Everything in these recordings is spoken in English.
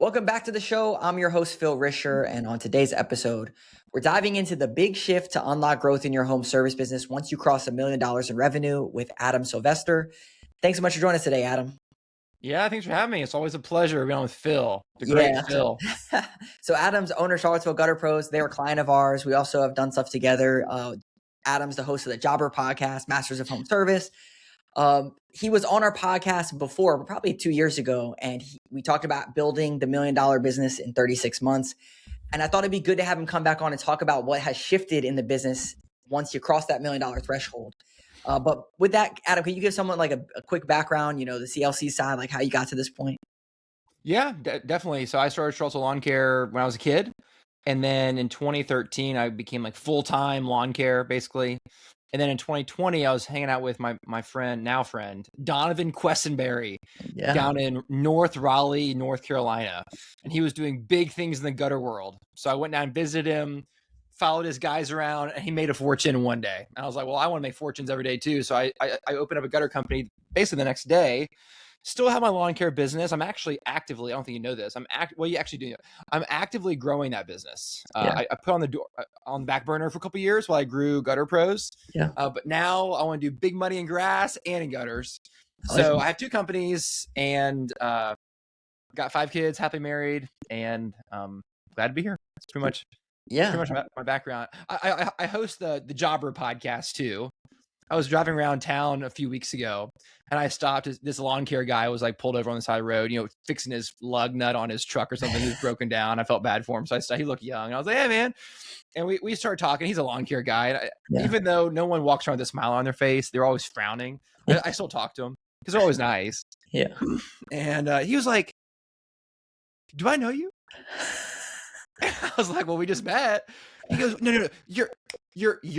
Welcome back to the show. I'm your host, Phil Risher, and on today's episode, we're diving into the big shift to unlock growth in your home service business once you cross $1 million in revenue with Adam Sylvester. Thanks so much for joining us today, Adam. Yeah, thanks for having me. It's always a pleasure being on with Phil, the Yeah. great Phil. So Adam's owner, Charlottesville Gutter Pros. They're a client of ours. We also have done stuff together. Adam's the host of the Jobber podcast, Masters of Home Service. He was on our podcast before, probably 2 years ago, and we talked about building the $1 million business in 36 months. And I thought it'd be good to have him come back on and talk about what has shifted in the business once you cross that $1 million threshold. But with that, Adam, can you give someone like a quick background, the CLC side, like how you got to this point? Yeah, definitely. So I started Charlottesville Lawn Care when I was a kid. And then in 2013, I became like full-time lawn care, basically. And then in 2020, I was hanging out with my friend, Donovan Questenberry, down in North Raleigh, North Carolina. And he was doing big things in the gutter world. So I went down and visited him, followed his guys around, and he made a fortune in one day. And I was like, well, I want to make fortunes every day too. So I opened up a gutter company basically the next day. Still have my lawn care business. I'm actually actively, I don't think you know this. You actually do. I'm actively growing that business. I put on the back burner for a couple of years while I grew Gutter Pros. Yeah. But now I want to do big money in grass and in gutters. So I have two companies and got 5 kids, happily married, and glad to be here. That's pretty much my background. I host the Jobber podcast too. I was driving around town a few weeks ago and I stopped. This lawn care guy was like pulled over on the side of the road, fixing his lug nut on his truck or something. He was broken down. I felt bad for him. So he looked young. I was like, hey man. And we started talking. He's a lawn care guy. And even though no one walks around with a smile on their face, they're always frowning. I still talk to them because they're always nice. Yeah. And he was like, do I know you? I was like, well, we just met. He goes, no, you're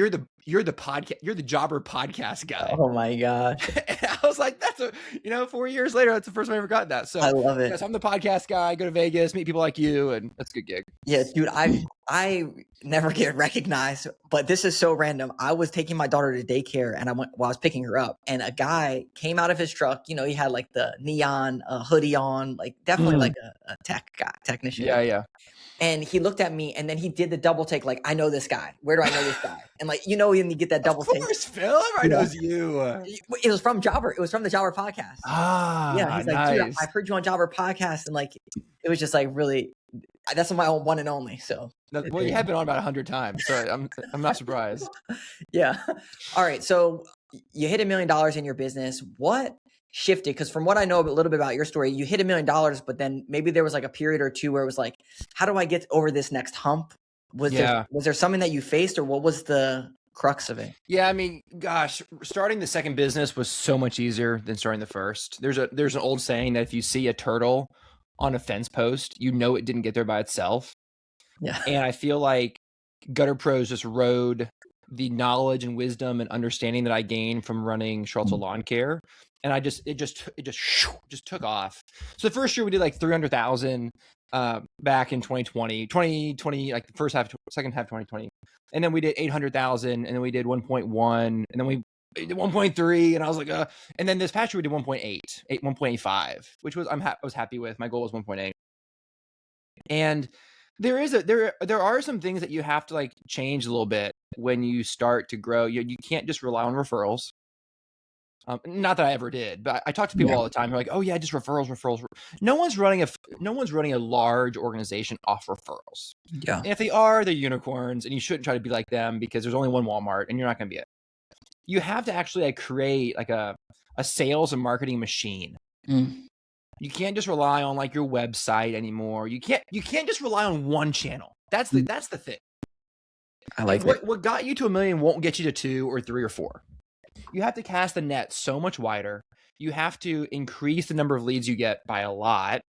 the podcast, you're the Jobber podcast guy. Oh my gosh. And I was like, 4 years later, that's the first time I ever got that. So I love it. Yes, I'm the podcast guy. I go to Vegas, meet people like you, and that's a good gig. Yeah, dude, I never get recognized, but this is so random. I was taking my daughter to daycare and I was picking her up and a guy came out of his truck. He had like the neon hoodie on, like definitely like a technician. Yeah. And he looked at me and then he did the double take. Like, I know this guy. Where do I know this guy? And like, when you get that double take. Of course, Phil. Everybody knows you. It was from Jobber. It was from the Jobber podcast. Yeah. He's like, nice. dude, I've heard you on Jobber podcast. And like, it was just like really, that's my own one and only. So. Well, you have been on about 100 times. So I'm not surprised. Yeah. All right. So you hit $1 million in your business. What shifted? Because from what I know a little bit about your story, you hit $1 million, but then maybe there was like a period or two where it was like, how do I get over this next hump? Was there something that you faced or what was the crux of it? Yeah. I mean, gosh, starting the second business was so much easier than starting the first. There's an old saying that if you see a turtle on a fence post, it didn't get there by itself. Yeah. And I feel like Gutter Pros just rode the knowledge and wisdom and understanding that I gained from running Charlottesville Lawn Care. And it just took off. So the first year we did like 300,000 back in 2020, like the second half of 2020. And then we did 800,000 and then we did 1.1 and then we did 1.3 and I was like, and then this past year we did 1.85, which was, I was happy with. My goal was 1.8. And there are some things that you have to like change a little bit when you start to grow. You can't just rely on referrals. Not that I ever did, but I talk to people all the time. They're like, "Oh yeah, just referrals." No one's running a large organization off referrals. Yeah. And if they are, they're unicorns, and you shouldn't try to be like them because there's only one Walmart, and you're not going to be it. You have to actually like create like a sales and marketing machine. You can't just rely on like your website anymore. You can't just rely on one channel. That's the thing. I like it. What got you to $1 million won't get you to 2 or 3 or 4. You have to cast the net so much wider. You have to increase the number of leads you get by a lot.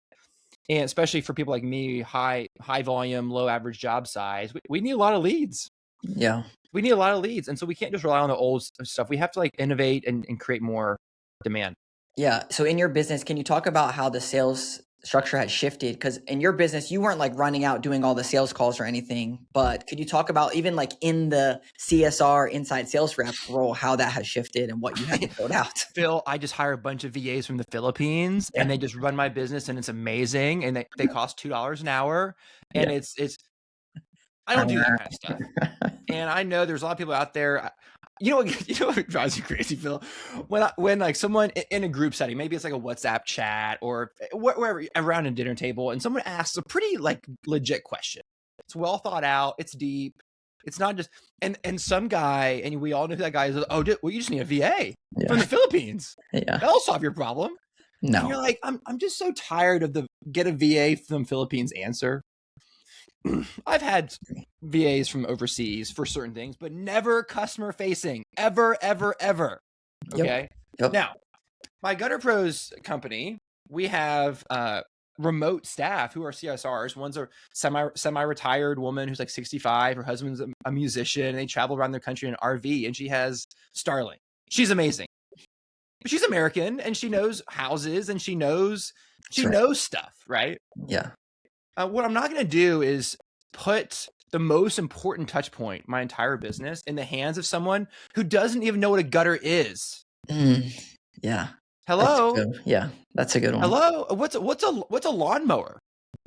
And especially for people like me, high volume, low average job size, we need a lot of leads. Yeah. We need a lot of leads. And so we can't just rely on the old stuff. We have to like innovate and create more demand. Yeah. So in your business, can you talk about how the sales structure has shifted? Because in your business, you weren't like running out doing all the sales calls or anything, but could you talk about even like in the CSR inside sales rep role, how that has shifted and what you had to build out? Phil, I just hire a bunch of VAs from the Philippines and they just run my business and it's amazing. And they cost $2 an hour. And Yeah. I don't do that kind of stuff. And I know there's a lot of people out there. You know what drives you crazy, Phil? When like someone in a group setting, maybe it's like a WhatsApp chat or wherever around a dinner table, and someone asks a pretty like legit question. It's well thought out. It's deep. It's not just and some guy, and we all know who that guy is. Oh, well, you just need a VA from the Philippines. Yeah. That'll solve your problem. No. And you're like, I'm just so tired of the get a VA from Philippines answer. I've had VAs from overseas for certain things, but never customer facing, ever. Okay. Yep. Now, my Gutter Pros company, we have remote staff who are CSRs. One's a semi-retired woman who's like 65. Her husband's a musician, and they travel around the country in an RV, and she has Starlink. She's amazing. But she's American, and she knows houses, and she knows stuff, right? Yeah. What I'm not going to do is put the most important touch point, my entire business, in the hands of someone who doesn't even know what a gutter is. Yeah. Hello. That's a good one. Hello. What's a lawnmower?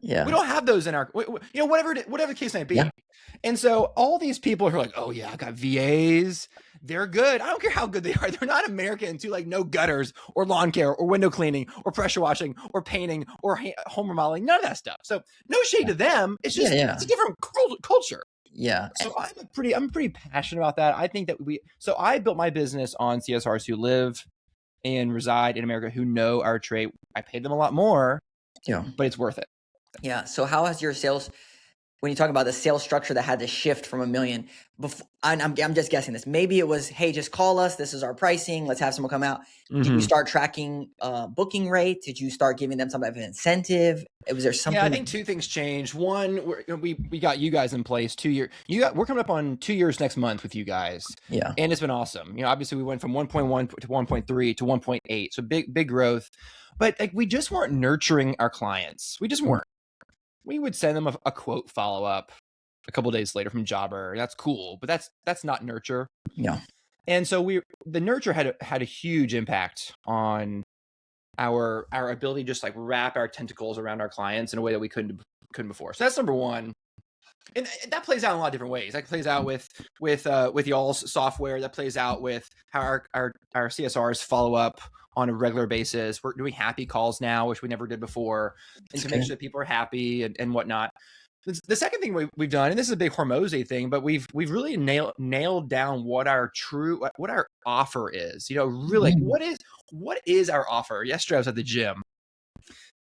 Yeah. We don't have those in our, whatever the case may be. Yeah. And so all these people who are like, oh yeah, I got VAs. They're good. I don't care how good they are. They're not American to like no gutters or lawn care or window cleaning or pressure washing or painting or home remodeling. None of that stuff. So no shade to them. It's just, it's a different culture. Yeah. So I'm pretty passionate about that. I think that so I built my business on CSRs who live and reside in America, who know our trade. I paid them a lot more, but it's worth it. Yeah. So how has your sales, when you talk about the sales structure that had to shift from $1 million, before, I'm just guessing this, maybe it was, hey, just call us. This is our pricing. Let's have someone come out. Did you start tracking booking rate? Did you start giving them some type of incentive? Was there something? Yeah, I think two things changed. One, we got you guys in place 2 years. We're coming up on 2 years next month with you guys. Yeah. And it's been awesome. Obviously we went from 1.1 to 1.3 to 1.8. So big growth. But like we just weren't nurturing our clients. We just weren't. We would send them a quote follow-up a couple of days later from Jobber. That's cool, but that's not nurture. Yeah. And so the nurture had a huge impact on our ability to just like wrap our tentacles around our clients in a way that we couldn't before. So that's number one. And that plays out in a lot of different ways. That plays out with y'all's software. That plays out with how our CSRs follow up on a regular basis. We're doing happy calls now, which we never did before, and to make sure that people are happy and whatnot. The second thing we've done, and this is a big Hormozy thing, but we've really nailed down what our offer is. Really, what is our offer? Yesterday I was at the gym,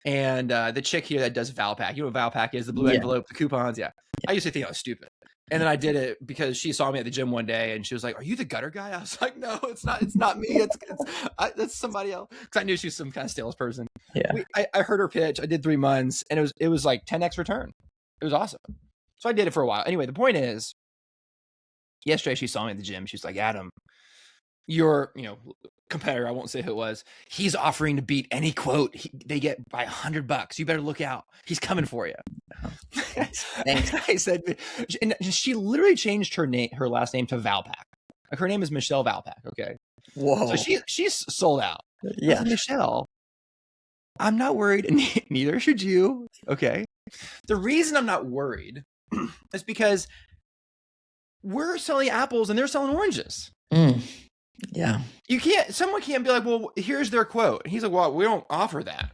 and the chick here that does Valpak, you know what Valpak is, the blue envelope, the coupons. Yeah. I used to think I was stupid. And then I did it because she saw me at the gym one day and she was like, "Are you the gutter guy?" I was like, "No, it's not me. It's somebody else." Because I knew she was some kind of salesperson. Yeah. I heard her pitch. I did 3 months and it was like 10x return. It was awesome. So I did it for a while. Anyway, the point is, yesterday she saw me at the gym. She's like, "Adam, your competitor, I won't say who it was, he's offering to beat any quote they get by $100. You better look out. He's coming for you." Thanks. I said, and she literally changed her last name to Valpak. Like her name is Michelle Valpak. Okay. Whoa. So she's sold out. Yeah. Michelle, I'm not worried, and neither should you. Okay. The reason I'm not worried is because we're selling apples and they're selling oranges. Yeah. Someone can't be like, "Well, here's their quote." And he's like, "Well, we don't offer that."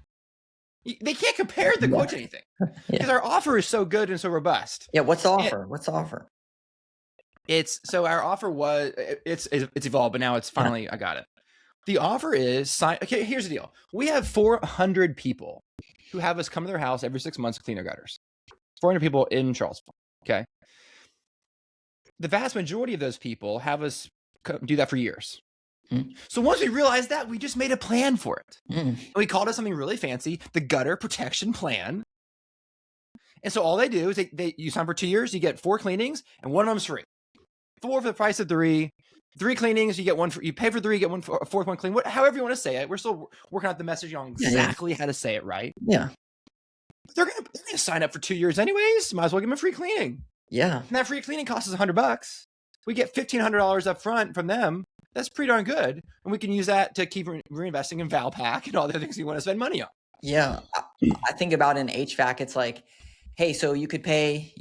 They can't compare the quote to anything because our offer is so good and so robust. Yeah. What's the offer? What's the offer? So our offer was, it's evolved, but now it's finally, I got it. The offer is okay. Here's the deal. We have 400 people who have us come to their house every 6 months to clean their gutters. 400 people in Charleston. Okay. The vast majority of those people have us do that for years. So once we realized that, we just made a plan for it. We called it something really fancy, the Gutter Protection Plan. And so all they do is you sign for 2 years, you get 4 cleanings, and one of them's free. 4 for the price of 3. 3 cleanings, you get one you pay for 3, you get one for a 4th one clean. However you want to say it. We're still working out the messaging on exactly how to say it right. Yeah. they're gonna sign up for 2 years anyways. Might as well give them a free cleaning. Yeah. And that free cleaning costs us $100. We get $1,500 up front from them. That's pretty darn good. And we can use that to keep reinvesting in Valpak and all the other things we want to spend money on. Yeah. I think about in HVAC, it's like, hey, so you could pay,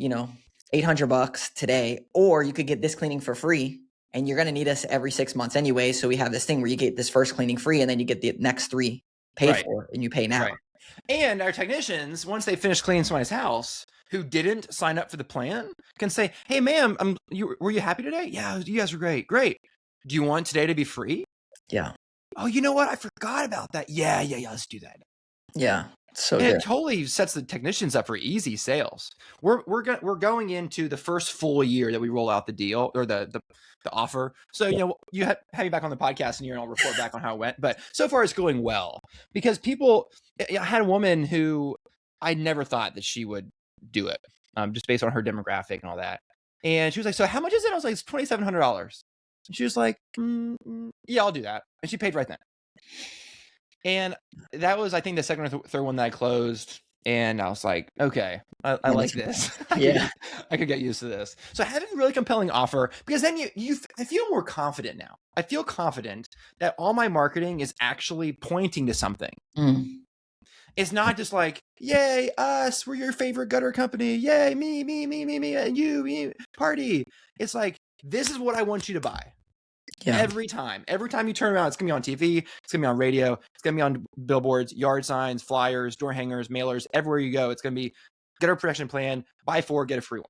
$800 today, or you could get this cleaning for free, and you're going to need us every 6 months anyway. So we have this thing where you get this first cleaning free, and then you get the next 3 paid for, and you pay now. Right. And our technicians, once they finish cleaning somebody's house who didn't sign up for the plan, can say, hey, ma'am, were you happy today? Yeah, you guys were great. Great. Do you want today to be free? Yeah. Oh, you know what? I forgot about that. Yeah. Let's do that. Yeah. So it totally sets the technicians up for easy sales. We're going into the first full year that we roll out the deal or the offer. So you have me back on the podcast in a year, and I'll report back on how it went. But so far, it's going well because I had a woman who I never thought that she would do it, just based on her demographic and all that. And she was like, "So how much is it?" I was like, "It's $2,700." And she was like, "Yeah, I'll do that." And she paid right then. And that was, I think, the second or third one that I closed. And I was like, okay, I like this. I could get used to this. So having a really compelling offer, because then I feel more confident now. I feel confident that all my marketing is actually pointing to something. It's not just like, yay, us, we're your favorite gutter company. Yay, me, and you, party. It's like, this is what I want you to buy. Yeah. Every time you turn around, it's gonna be on TV, it's gonna be on radio, it's gonna be on billboards, yard signs, flyers, door hangers, mailers, everywhere you go. It's gonna be gutter protection plan, buy 4, get a free one.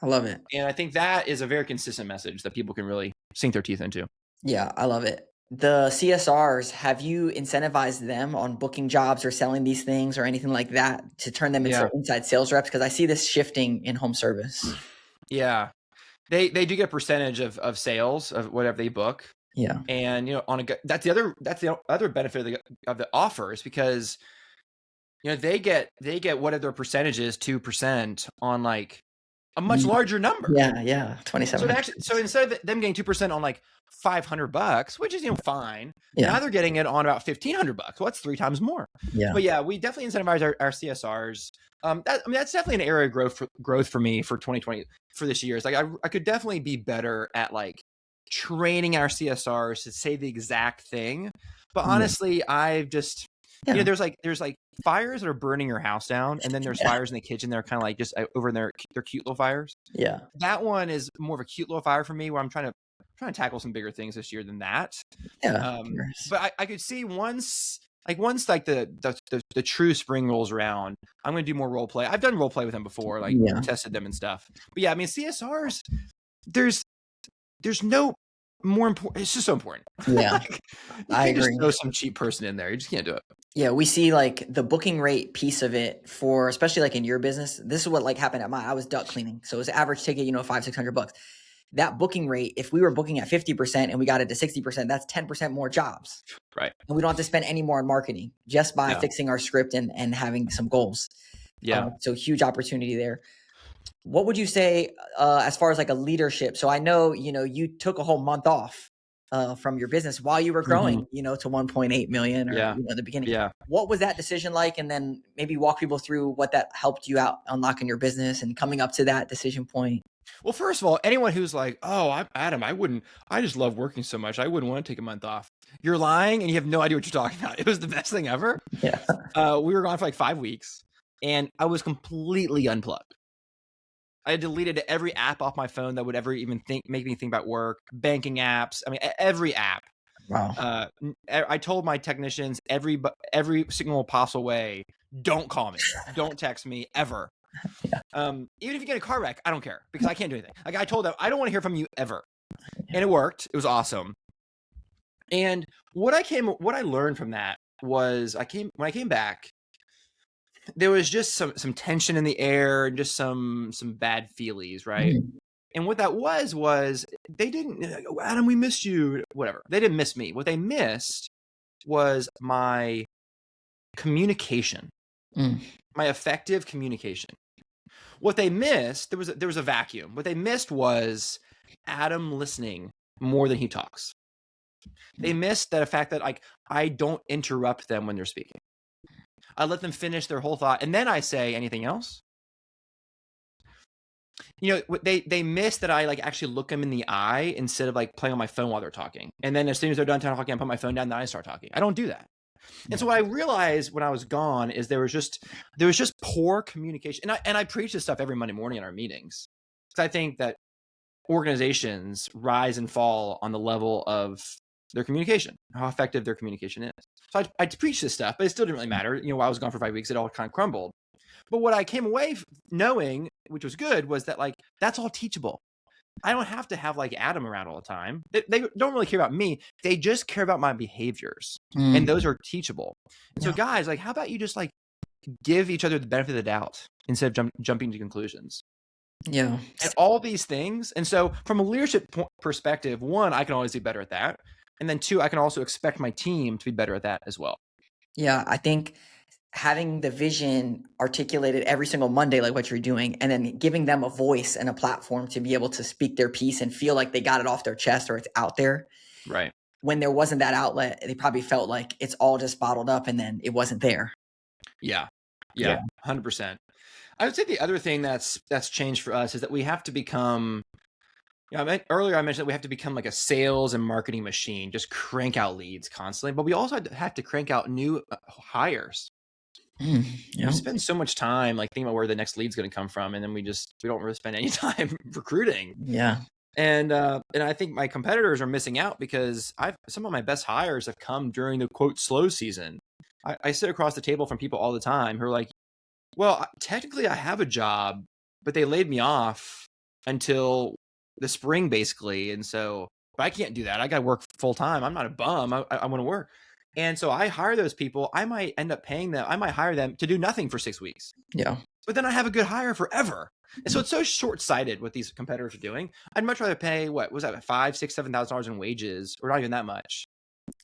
I love it. And I think that is a very consistent message that people can really sink their teeth into. Yeah, I love it. The CSRs, have you incentivized them on booking jobs or selling these things or anything like that to turn them into inside sales reps? Because I see this shifting in home service. Yeah. They do get a percentage of sales of whatever they book. Yeah. And that's the other benefit of the offer is because they get what are their percentages, 2% on like a much larger number. Yeah. 27. So instead of them getting 2% on like $500, which is fine, now they're getting it on about $1,500. Well, that's 3 times more. Yeah. But yeah, we definitely incentivize our CSRs. That's definitely an area of growth for me for 2020 for this year. It's like I could definitely be better at like training our CSRs to say the exact thing. But honestly, I've just there's like fires that are burning your house down, and then there's fires in the kitchen that are kind of like just over in they're cute little fires. Yeah. That one is more of a cute little fire for me, where I'm trying to tackle some bigger things this year than that. Yeah. But I could see once like the true spring rolls around, I'm going to do more role play. I've done role play with them before, like tested them and stuff. But yeah, I mean, CSRs, there's no more important. It's just so important. Yeah. I agree. Just throw some cheap person in there. You just can't do it. Yeah. We see like the booking rate piece of it for, especially like in your business, this is what like happened at mine. I was duct cleaning. So it was average ticket, $500-$600. That booking rate, if we were booking at 50% and we got it to 60%, that's 10% more jobs. Right. And we don't have to spend any more on marketing just by fixing our script and having some goals. Yeah. So huge opportunity there. What would you say as far as like a leadership? So I know, you took a whole month off from your business while you were growing, to 1.8 million or at the beginning. Yeah. What was that decision like? And then maybe walk people through what that helped you out unlocking your business and coming up to that decision point. Well, first of all, anyone who's like, "Oh, I'm Adam, I just love working so much, I wouldn't want to take a month off." You're lying, and you have no idea what you're talking about. It was the best thing ever. Yeah. We were gone for like 5 weeks, and I was completely unplugged. I deleted every app off my phone that would ever even make me think about work, banking apps. I mean, every app. Wow. I told my technicians every single possible way, don't call me, don't text me ever. Yeah. Even if you get a car wreck, I don't care because I can't do anything. Like I told them, I don't want to hear from you ever. And it worked. It was awesome. And what I learned from that was when I came back, there was just some tension in the air and just some bad feelies, right? Mm-hmm. And what that was they didn't, Adam, we missed you, whatever. They didn't miss me. What they missed was my communication, my effective communication. What they missed, there was a vacuum. What they missed was Adam listening more than he talks. They missed that fact that like I don't interrupt them when they're speaking. I let them finish their whole thought. And then I say, anything else? They miss that I like actually look them in the eye instead of like playing on my phone while they're talking. And then as soon as they're done talking, I put my phone down, then I start talking. I don't do that. And so what I realized when I was gone is there was just poor communication. And I preach this stuff every Monday morning in our meetings, because I think that organizations rise and fall on the level of their communication, how effective their communication is. So I preach this stuff, but it still didn't really matter. While I was gone for 5 weeks, it all kind of crumbled. But what I came away knowing, which was good, was that like, that's all teachable. I don't have to have like Adam around all the time. They don't really care about me. They just care about my behaviors. And those are teachable. And so guys, like, how about you just like give each other the benefit of the doubt instead of jumping to conclusions? Yeah. And all these things. And so from a leadership perspective, one, I can always do better at that. And then two, I can also expect my team to be better at that as well. Yeah. I think having the vision articulated every single Monday, like what you're doing, and then giving them a voice and a platform to be able to speak their piece and feel like they got it off their chest or it's out there. Right. When there wasn't that outlet, they probably felt like it's all just bottled up and then it wasn't there. Yeah. 100%. I would say the other thing that's changed for us is that we have to become, earlier I mentioned that we have to become like a sales and marketing machine, just crank out leads constantly, but we also have to crank out new hires. We spend so much time like thinking about where the next lead's going to come from, and then we don't really spend any time recruiting. Yeah. And I think my competitors are missing out because some of my best hires have come during the quote slow season. I sit across the table from people all the time who are like, well, technically I have a job, but they laid me off until the spring basically. And so, but I can't do that. I got to work full time. I'm not a bum. I want to work. And so I hire those people. I might end up paying them. I might hire them to do nothing for 6 weeks. Yeah. But then I have a good hire forever. And so it's so short-sighted what these competitors are doing. I'd much rather pay, what was that, $5,000, $6,000, $7,000 in wages, or not even that much.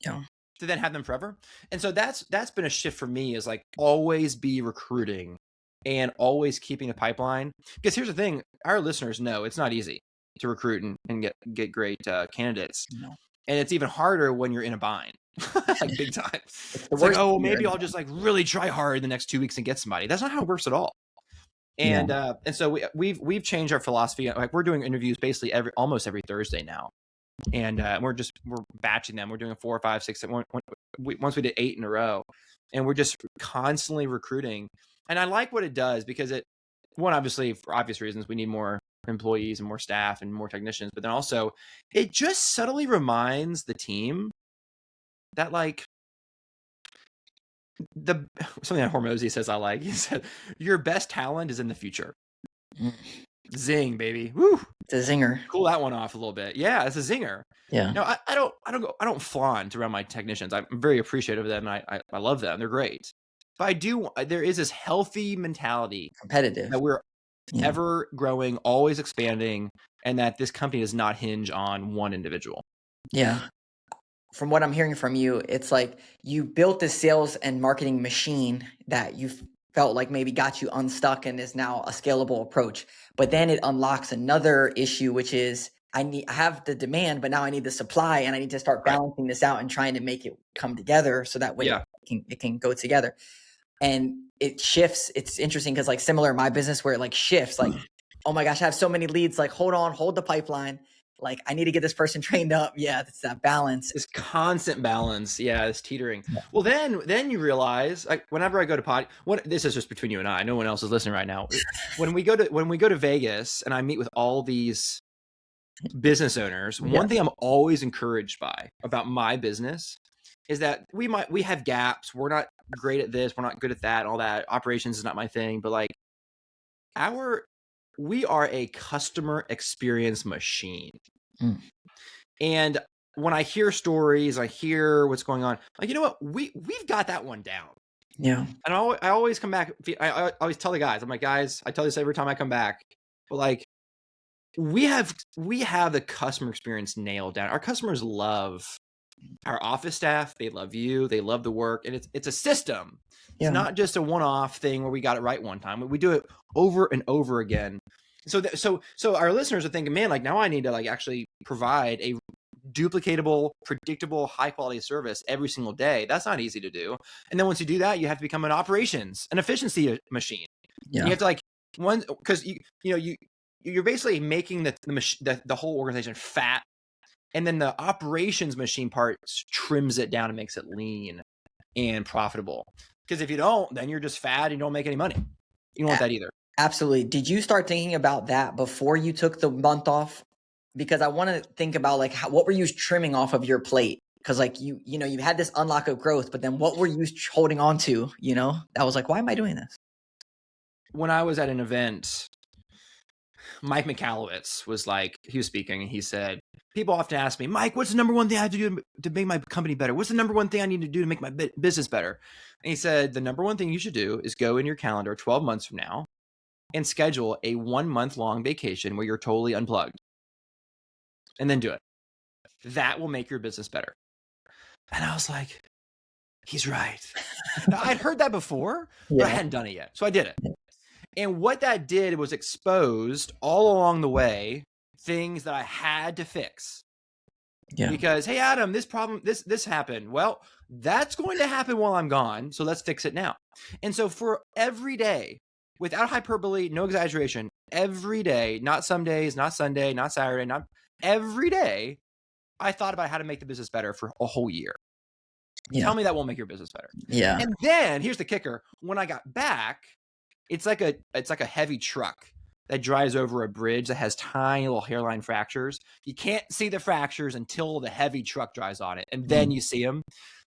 Yeah. To then have them forever. And so that's been a shift for me, is like always be recruiting and always keeping a pipeline. Because here's the thing, our listeners know it's not easy to recruit and get great candidates. No. And it's even harder when you're in a bind. Like big time. It's like, oh, well, maybe I'll just like really try hard the next 2 weeks and get somebody. That's not how it works at all. And and so we've changed our philosophy. Like we're doing interviews basically almost every Thursday now, and we're batching them. We're doing 4, 5, 6, 7. Once we did 8 in a row, and we're just constantly recruiting. And I like what it does because obviously for obvious reasons, we need more employees and more staff and more technicians, but then also it just subtly reminds the team that like something that Hormozy says I like. He said, your best talent is in the future. Zing, baby. Woo. It's a zinger. Cool that one off a little bit. Yeah, it's a zinger. Yeah. No, I don't flaunt around my technicians. I'm very appreciative of them. And I love them. They're great. But there is this healthy mentality, competitive, that we're ever growing, always expanding, and that this company does not hinge on one individual. Yeah. From what I'm hearing from you, it's like you built this sales and marketing machine that you felt like maybe got you unstuck and is now a scalable approach. But then it unlocks another issue, which is I have the demand, but now I need the supply, and I need to start balancing this out and trying to make it come together so that way it can go together. And it shifts. It's interesting because like similar in my business where it like shifts, like, oh my gosh, I have so many leads. Like, hold the pipeline. Like, I need to get this person trained up. Yeah, it's that balance. This constant balance. Yeah, it's teetering. Yeah. Well, then you realize, like, whenever I go to this is just between you and I. No one else is listening right now. When we go to Vegas and I meet with all these business owners, one thing I'm always encouraged by about my business is that we have gaps. We're not great at this. We're not good at that. All that. Operations is not my thing. But like we are a customer experience machine. And when I hear stories, I hear what's going on. Like, you know what? We've got that one down. Yeah. And I always come back. I always tell the guys, I'm like, guys, I tell this every time I come back. But like, we have the customer experience nailed down. Our customers love our office staff. They love you. They love the work. And it's a system. It's not just a one-off thing where we got it right one time. We do it over and over again. So our listeners are thinking, man, like now I need to like actually provide a duplicatable, predictable, high quality service every single day. That's not easy to do. And then once you do that, you have to become an efficiency machine. Yeah. You have to like because you're basically making the whole organization fat, and then the operations machine part trims it down and makes it lean and profitable. Because if you don't, then you're just fat and you don't make any money. You don't want that either. Absolutely. Did you start thinking about that before you took the month off? Because I want to think about like what were you trimming off of your plate? Because like you had this unlock of growth, but then what were you holding on to? I was like, why am I doing this? When I was at an event, Mike McAllowitz he was speaking, and he said, people often ask me, Mike, what's the number one thing I have to do to make my company better? What's the number one thing I need to do to make my business better? And he said, the number one thing you should do is go in your calendar 12 months from now and schedule a 1 month long vacation where you're totally unplugged, and then do it. That will make your business better. And I was like, he's right. Now, I'd heard that before, but I hadn't done it yet. So I did it. And what that did was exposed all along the way things that I had to fix. Yeah. Because, hey, Adam, this problem, this happened. Well, that's going to happen while I'm gone. So let's fix it now. And so for every day, without hyperbole, no exaggeration, every day, not some days, not Sunday, not Saturday, not every day, I thought about how to make the business better for a whole year. Yeah. Tell me that won't make your business better. Yeah. And then here's the kicker. When I got back, it's like a heavy truck that drives over a bridge that has tiny little hairline fractures. You can't see the fractures until the heavy truck drives on it, and then you see them.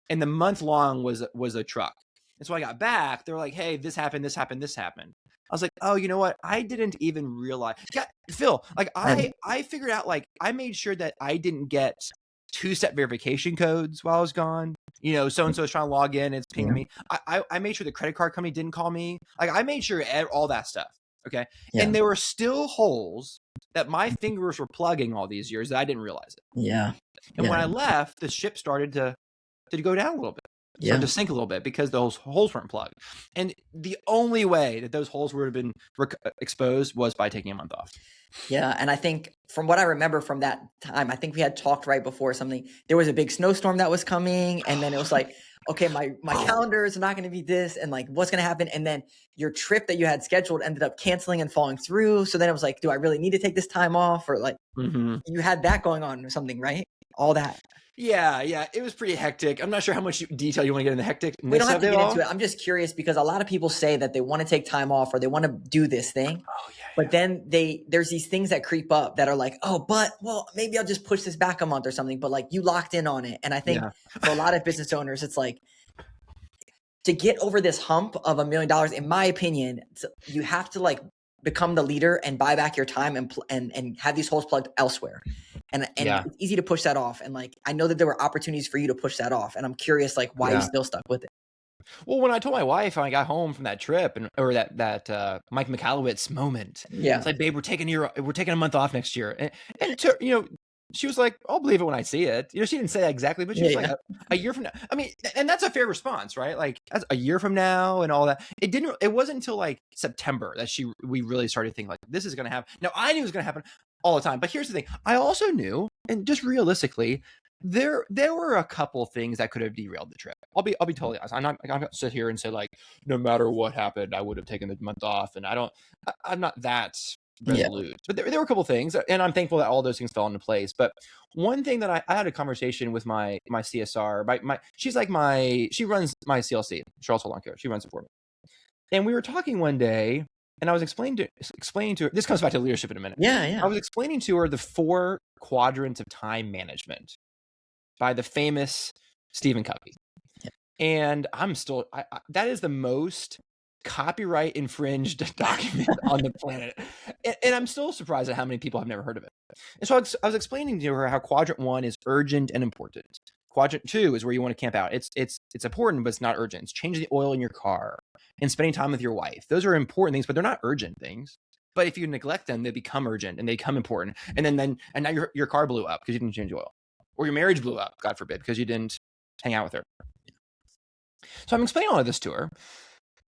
And the month long was a truck. And so I got back. They were like, hey, this happened, this happened, this happened. I was like, oh, you know what? I didn't even realize. Yeah, Phil, like I figured out, like I made sure that I didn't get 2-step verification codes while I was gone. So-and-so is trying to log in. It's pinging me. I made sure the credit card company didn't call me. Like I made sure all that stuff. Okay. Yeah. And there were still holes that my fingers were plugging all these years that I didn't realize it. Yeah. And when I left, the ship started to go down a little bit. Started to sink a little bit because those holes weren't plugged. And the only way that those holes would have been exposed was by taking a month off. Yeah. And I think from what I remember from that time, I think we had talked right before something. There was a big snowstorm that was coming. And then it was like, okay, my calendar is not going to be this. And like, what's going to happen? And then your trip that you had scheduled ended up canceling and falling through. So then it was like, do I really need to take this time off? Or like, you had that going on or something, right? All that. Yeah. It was pretty hectic. I'm not sure how much detail you want to get in the hectic. We don't have to get into it. I'm just curious because a lot of people say that they want to take time off or they want to do this thing. Oh, yeah. But then there's these things that creep up that are like, well, maybe I'll just push this back a month or something. But like you locked in on it. And I think for a lot of business owners, it's like to get over this hump of $1 million, in my opinion, you have to like become the leader and buy back your time and have these holes plugged elsewhere. And it's easy to push that off. And like, I know that there were opportunities for you to push that off. And I'm curious, like, why you still stuck with it. Well, when I told my wife when I got home from that trip or that Mike McAllowitz moment, it's like, babe, we're taking a month off next year. And she was like, I'll believe it when I see it. She didn't say that exactly, but she was like, a year from now. I mean, and that's a fair response, right? Like that's a year from now and all that. It wasn't until like September that we really started thinking like, this is going to happen. Now I knew it was going to happen all the time, but here's the thing. I also knew, and just realistically, there were a couple things that could have derailed the trip. I'll be totally honest. I'm not going to sit here and say like, no matter what happened, I would have taken the month off. And I'm not that resolute. But there were a couple of things, and I'm thankful that all those things fell into place. But one thing that I had a conversation with my CSR, she runs my CLC, Charlottesville Lawn Care. She runs it for me. And we were talking one day, and I was explaining to her, this comes back to leadership in a minute. Yeah. I was explaining to her the 4 quadrants of time management by the famous Stephen Covey. Yeah. And that is the most copyright infringed document on the planet. And I'm still surprised at how many people have never heard of it. And so I was explaining to her how quadrant 1 is urgent and important. Quadrant 2 is where you want to camp out. It's important, but it's not urgent. It's changing the oil in your car and spending time with your wife. Those are important things, but they're not urgent things. But if you neglect them, they become urgent and they become important. And now your car blew up because you didn't change oil. Or your marriage blew up, God forbid, because you didn't hang out with her. So I'm explaining all of this to her.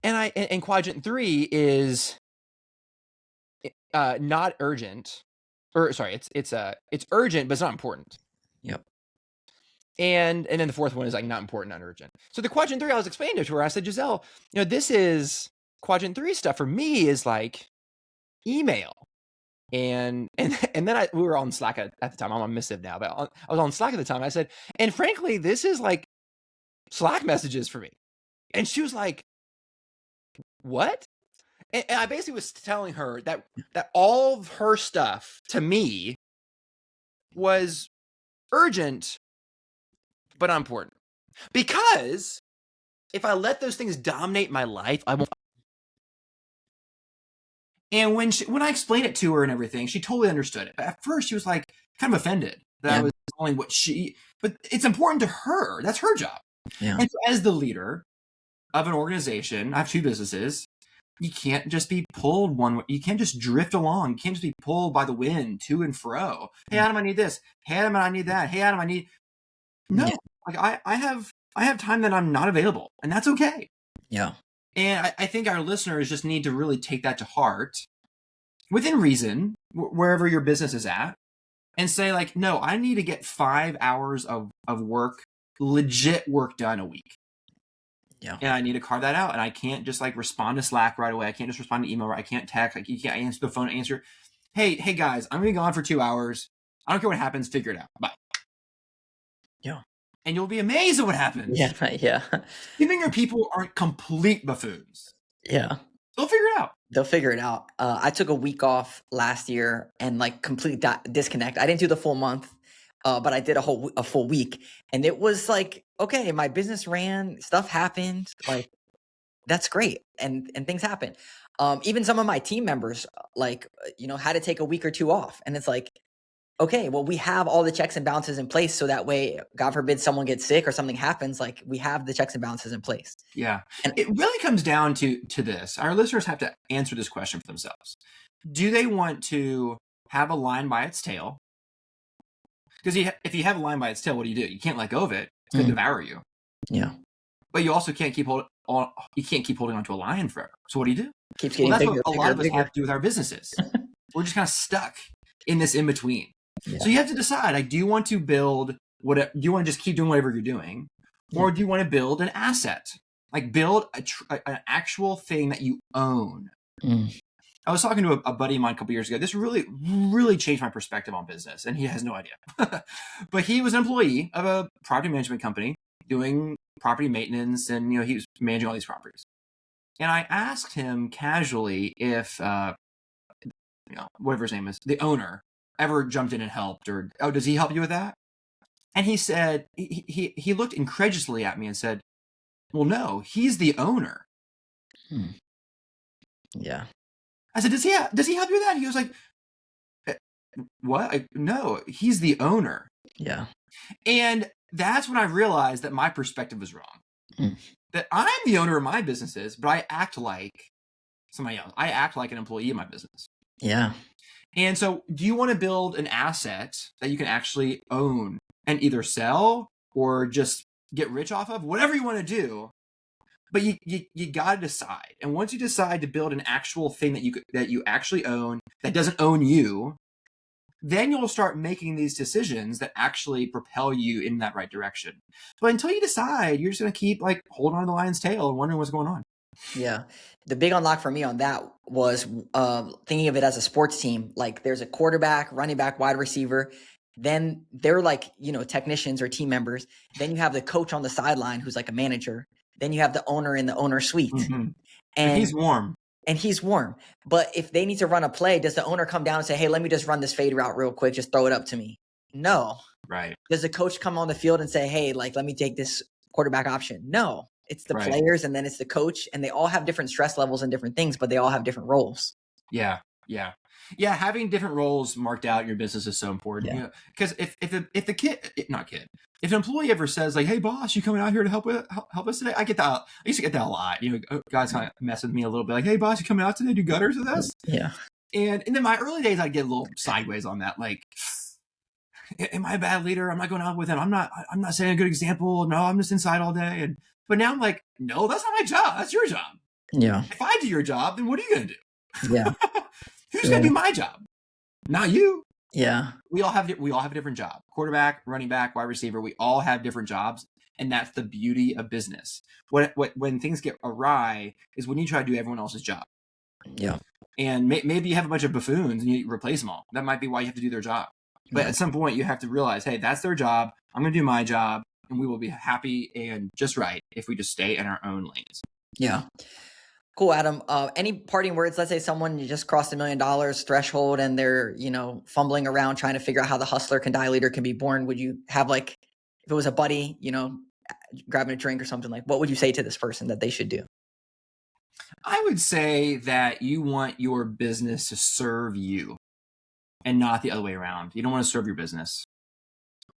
And quadrant 3 is not urgent, or sorry, it's urgent, but it's not important. Yep. And then the fourth one is like not important, not urgent. So the quadrant 3, I was explaining to her, I said, Giselle, this is quadrant 3 stuff for me is like email. And then we were on Slack at the time. I'm on Missive now, but I was on Slack at the time. I said, and frankly, this is like Slack messages for me. And she was like, what? And I basically was telling her that all of her stuff to me was urgent, but unimportant. Because if I let those things dominate my life, I won't. And when I explained it to her and everything, she totally understood it. But at first, she was like kind of offended that I was telling but it's important to her. That's her job. Yeah. And so as the leader of an organization, I have 2 businesses. You can't just be pulled one way. You can't just drift along. You can't just be pulled by the wind to and fro. Hey, Adam, I need this. Hey, Adam, I need that. Hey, Adam, I need. No, like I have time that I'm not available, and that's okay. Yeah. And I think our listeners just need to really take that to heart within reason, wherever your business is at, and say like, no, I need to get 5 hours of work, legit work done a week. Yeah. And I need to carve that out. And I can't just like respond to Slack right away. I can't just respond to email. I can't text. Like you can't answer the phone. Hey guys, I'm going to be gone for 2 hours. I don't care what happens. Figure it out. Bye. Yeah. And you'll be amazed at what happens. Yeah. Yeah. Even your people aren't complete buffoons. Yeah. They'll figure it out. They'll figure it out. I took a week off last year and like complete disconnect. I didn't do the full month. But I did a full week, and it was like, okay, my business ran, stuff happened, like that's great, and things happen. Even some of my team members, like had to take a week or 2 off, and it's like, okay, well, we have all the checks and balances in place, so that way, God forbid, someone gets sick or something happens, like we have the checks and balances in place. Yeah, and it really comes down to this. Our listeners have to answer this question for themselves. Do they want to have a lion by its tail? Because if you have a lion by its tail, what do? You can't let go of it. It's going to devour you. Yeah. But you also can't keep holding on to a lion forever. So what do? Keeps getting that's bigger, what a lot of us have to do with our businesses. We're just kind of stuck in this in between. Yeah. So you have to decide, like, do you want to build do you want to just keep doing whatever you're doing? Or do you want to build an asset? Like build an actual thing that you own. I was talking to a buddy of mine a couple years ago. This really, really changed my perspective on business, and he has no idea. But he was an employee of a property management company doing property maintenance, and he was managing all these properties. And I asked him casually if, whatever his name is, the owner, ever jumped in and helped, or does he help you with that? And he said he looked incredulously at me and said, "Well, no, he's the owner." Yeah. I said, does he help you with that? He was like, what? No, he's the owner. Yeah. And that's when I realized that my perspective was wrong. That I'm the owner of my businesses, but I act like somebody else. I act like an employee of my business. Yeah. And so do you want to build an asset that you can actually own and either sell or just get rich off of? Whatever you want to do. But you got to decide. And once you decide to build an actual thing that you actually own, that doesn't own you, then you'll start making these decisions that actually propel you in that right direction. But until you decide, you're just going to keep like holding on to the lion's tail and wondering what's going on. Yeah. The big unlock for me on that was thinking of it as a sports team. Like there's a quarterback, running back, wide receiver. Then they're like, technicians or team members. Then you have the coach on the sideline who's like a manager. Then you have the owner in the owner suite. Mm-hmm. And he's warm. And he's warm. But if they need to run a play, does the owner come down and say, hey, let me just run this fade route real quick. Just throw it up to me. No. Right. Does the coach come on the field and say, hey, like, let me take this quarterback option? No. It's the players and then it's the coach. And they all have different stress levels and different things, but they all have different roles. Yeah. Yeah. Yeah. Having different roles marked out in your business is so important. Because if an employee ever says like, hey boss, you coming out here to help us today? I get that. I used to get that a lot. Guys kind of mess with me a little bit. Like, hey boss, you coming out today? Do gutters with us? Yeah. And in my early days, I'd get a little sideways on that. Like, am I a bad leader? I'm not going out with him. I'm not setting a good example. No, I'm just inside all day. But now I'm like, no, that's not my job. That's your job. Yeah. If I do your job, then what are you going to do? Yeah. Who's going to do my job? Not you. Yeah. We all have a different job. Quarterback, running back, wide receiver. We all have different jobs, and that's the beauty of business. When things get awry is when you try to do everyone else's job. Yeah. And maybe you have a bunch of buffoons and you replace them all. That might be why you have to do their job. But Yeah. at some point, you have to realize, hey, that's their job. I'm going to do my job, and we will be happy and just right if we just stay in our own lanes. Yeah. Cool, Adam. Any parting words? Let's say someone you just crossed $1 million threshold and they're, fumbling around trying to figure out how the hustler can die leader can be born. Would you have if it was a buddy, grabbing a drink or something, what would you say to this person that they should do? I would say that you want your business to serve you and not the other way around. You don't want to serve your business.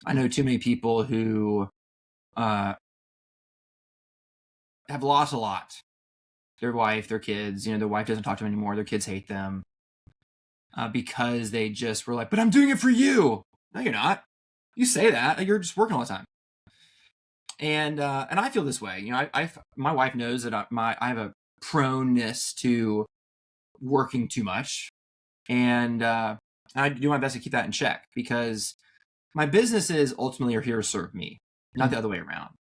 I know too many people who have lost a lot. Their wife, their kids, their wife doesn't talk to them anymore. Their kids hate them because they just were like, but I'm doing it for you. No, you're not. You say that. You're just working all the time. And I feel this way. My wife knows that I have a proneness to working too much. And I do my best to keep that in check because my businesses ultimately are here to serve me, not the other way around.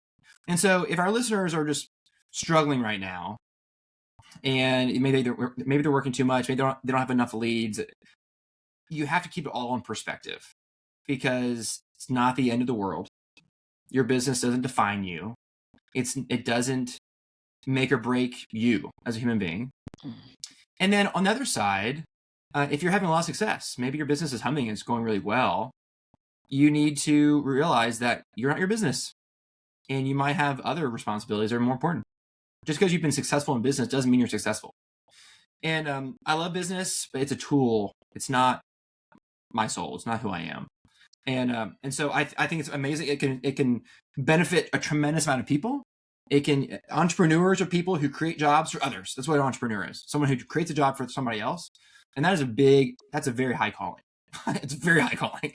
And so if our listeners are just struggling right now, and maybe they're working too much, maybe they don't have enough leads, you have to keep it all in perspective because it's not the end of the world. Your business doesn't define you. It doesn't make or break you as a human being. And then on the other side, if you're having a lot of success, maybe your business is humming and it's going really well, you need to realize that you're not your business and you might have other responsibilities that are more important. Just because you've been successful in business doesn't mean you're successful. And I love business, but it's a tool. It's not my soul. It's not who I am. And so I think it's amazing. It can benefit a tremendous amount of people. Entrepreneurs are people who create jobs for others. That's what an entrepreneur is. Someone who creates a job for somebody else. And that's a very high calling. It's a very high calling.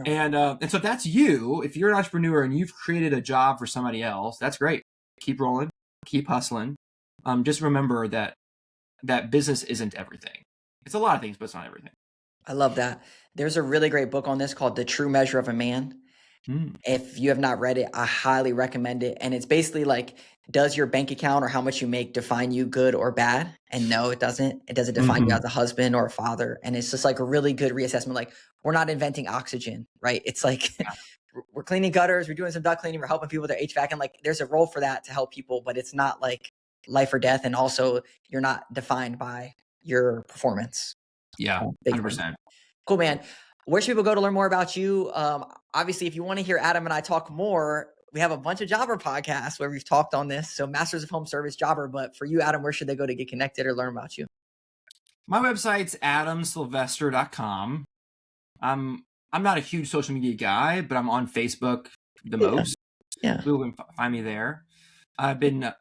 Yeah. And so if that's you, if you're an entrepreneur and you've created a job for somebody else, that's great. Keep rolling, keep hustling. Just remember that business isn't everything. It's a lot of things, but it's not everything. I love that. There's a really great book on this called The True Measure of a Man. If you have not read it, I highly recommend it. And it's basically does your bank account or how much you make define you good or bad? And no, it doesn't. It doesn't define you as a husband or a father. And it's just a really good reassessment. We're not inventing oxygen, right? It's we're cleaning gutters, we're doing some duct cleaning, we're helping people with their HVAC. And there's a role for that to help people, but it's not life or death. And also you're not defined by your performance. Yeah, 100%. Cool, man. Where should people go to learn more about you? Obviously, if you want to hear Adam and I talk more, we have a bunch of jobber podcasts where we've talked on this. So Masters of Home Service Jobber. But for you, Adam, where should they go to get connected or learn about you? My website's adamsylvester.com. I'm not a huge social media guy, but I'm on Facebook the most. Yeah. People can find me there. I've been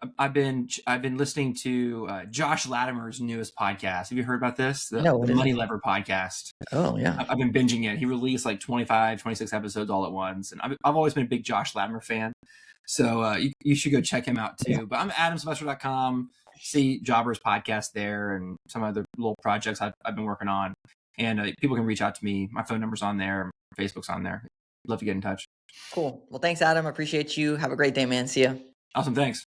listening to Josh Latimer's newest podcast. Have you heard about this? The Money Lever podcast. Oh, yeah. I've been binging it. He released 25, 26 episodes all at once. And I've always been a big Josh Latimer fan. So you should go check him out too. Yeah. But I'm at adamsylvester.com. See Jobber's podcast there and some other little projects I've been working on. And people can reach out to me. My phone number's on there. Facebook's on there. Love to get in touch. Cool. Well, thanks, Adam. Appreciate you. Have a great day, man. See ya. Awesome. Thanks.